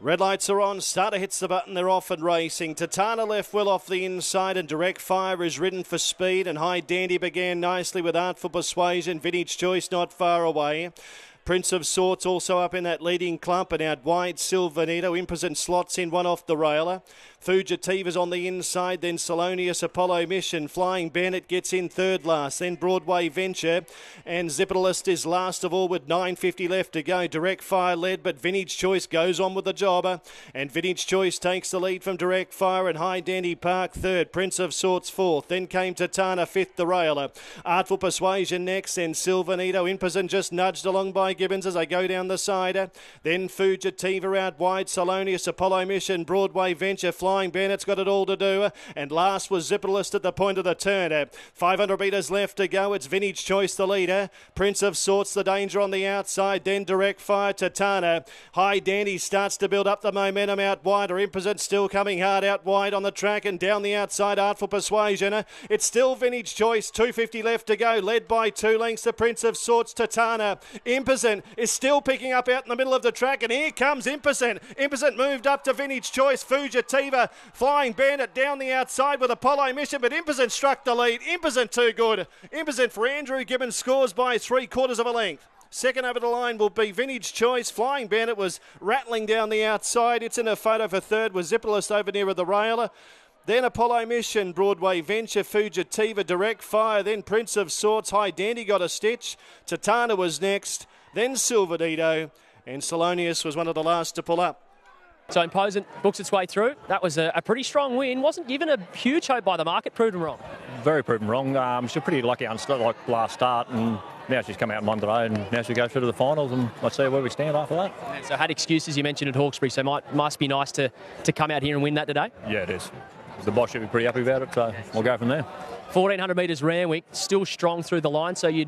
Red lights are on. Starter hits the button. They're off and racing. Tatana left well off the inside, and Direct Fire is ridden for speed. And High Dandy began nicely with Artful Persuasion. Vintage Choice not far away. Prince of Sorts also up in that leading clump, and out wide Silvanito. Imposant slots in one off the railer. Fugitiva's on the inside, then Salonius Apollo Mission. Flying Bennett gets in third last, then Broadway Venture, and Zipperlist is last of all with 9.50 left to go. Direct Fire led, but Vintage Choice goes on with the jobber, and Vintage Choice takes the lead from Direct Fire, and High Dandy Park third, Prince of Sorts fourth, then came Tatana fifth, the railer. Artful Persuasion next, then Silvanito. Imposant just nudged along by Gibbons as they go down the side. Then Fugitiva out wide, Salonius Apollo Mission, Broadway Venture, Flying Bennett's got it all to do, and last was Zipperlist at the point of the turn. 500 metres left to go. It's Vintage Choice the leader, Prince of Sorts the danger on the outside, then Direct Fire, Tatana. High Dandy starts to build up the momentum out wide. Imposant still coming hard out wide on the track, and down the outside Artful Persuasion. It's still Vintage Choice, 2.50 left to go, led by 2 lengths the Prince of Sorts, Tatana. Imposant is still picking up out in the middle of the track, and here comes Imposant. Imposant moved up to Vintage Choice, Fugitiva, Flying Bandit down the outside with Apollo Mission, but Imposant struck the lead. Imposant too good. Imposant for Andrew Gibbons scores by 3/4 of a length. Second over the line will be Vintage Choice. Flying Bandit was rattling down the outside. It's in a photo for third with Zipperlist over near the railer. Then Apollo Mission, Broadway Venture, Fugitiva, Direct Fire, then Prince of Sorts. High Dandy got a stitch. Tatana was next, then Silvanito, and Salonius was one of the last to pull up. So Imposant books its way through. That was a pretty strong win. Wasn't given a huge hope by the market. Proven wrong. Very proven wrong. She's pretty lucky on last start, and now she's come out and won today, and now she goes through to the finals, and let's see where we stand after that. And so had excuses you mentioned at Hawkesbury, so must be nice to come out here and win that today. Yeah, it is. The boss should be pretty happy about it, so we'll go from there. 1400 metres Randwick, still strong through the line, so you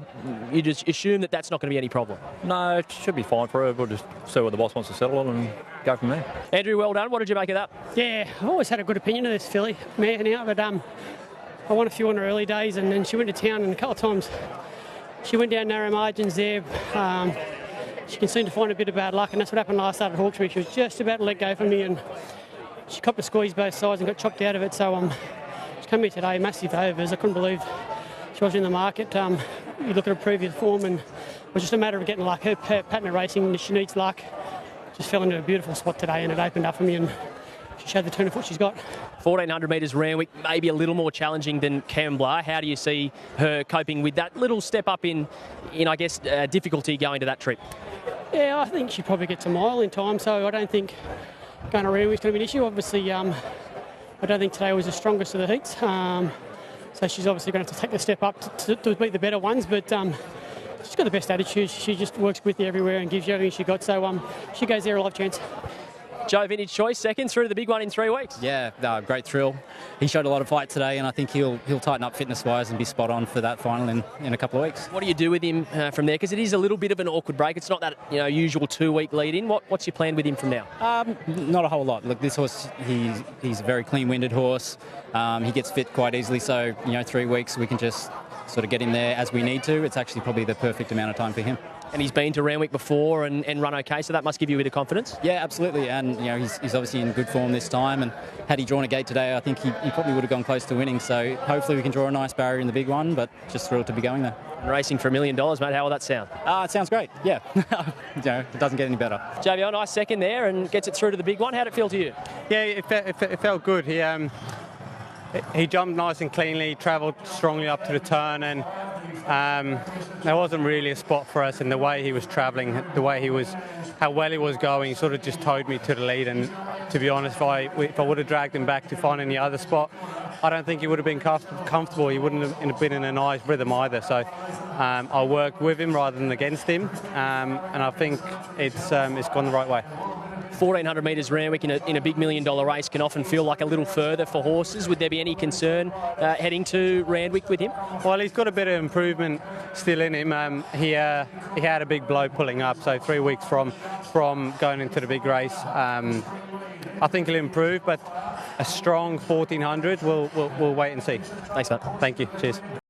just assume that that's not going to be any problem. No, it should be fine for her. We'll just see what the boss wants to settle on and go from there. Andrew, well done. What did you make of that? Yeah, I've always had a good opinion of this filly mare now, but I won a few in her early days, and then she went to town, and a couple of times she went down narrow margins there. She can seem to find a bit of bad luck, and that's what happened last start at Hawkesbury. She was just about to let go from me, and she copped a squeeze both sides and got chopped out of it. So she came here today, massive overs. I couldn't believe she wasn't in the market. You look at her previous form, and it was just a matter of getting luck. Her pattern of racing, she needs luck. Just fell into a beautiful spot today, and it opened up for me, and she showed the turn of foot she's got. 1400 metres Randwick, maybe a little more challenging than Kambla. How do you see her coping with that little step up in I guess, difficulty going to that trip? Yeah, I think she probably gets a mile in time, so I don't think going to Randwick's going to be an issue. Obviously, I don't think today was the strongest of the heats, so she's obviously going to have to take the step up to beat the better ones, but she's got the best attitude. She just works with you everywhere and gives you everything she got, so she goes there a live chance. Joe, Vintage Choice, second through to the big one in 3 weeks. Yeah, great thrill. He showed a lot of fight today, and I think he'll tighten up fitness-wise and be spot on for that final in a couple of weeks. What do you do with him from there? Because it is a little bit of an awkward break. It's not that usual 2-week lead-in. What's your plan with him from now? Not a whole lot. Look, this horse, he's a very clean-winded horse. He gets fit quite easily, so 3 weeks we can just sort of get him there as we need to. It's actually probably the perfect amount of time for him. And he's been to Randwick before and run okay, so that must give you a bit of confidence? Yeah, absolutely. And he's obviously in good form this time. And had he drawn a gate today, I think he probably would have gone close to winning. So hopefully we can draw a nice barrier in the big one, but just thrilled to be going there. And racing for $1 million, mate. How will that sound? It sounds great, yeah. It doesn't get any better. JVL, nice second there and gets it through to the big one. How'd it feel to you? Yeah, it felt good. He jumped nice and cleanly, travelled strongly up to the turn, and there wasn't really a spot for us in the way he was travelling, how well he was going. Sort of just towed me to the lead, and to be honest, if I would have dragged him back to find any other spot, I don't think he would have been comfortable. He wouldn't have been in a nice rhythm either. So I worked with him rather than against him, and I think it's gone the right way. 1400 metres Randwick in a big $1 million race can often feel like a little further for horses. Would there be any concern heading to Randwick with him? Well, he's got a bit of improvement still in him. He had a big blow pulling up, so 3 weeks from going into the big race. I think he'll improve, but a strong 1400, we'll wait and see. Thanks, mate. Thank you. Cheers.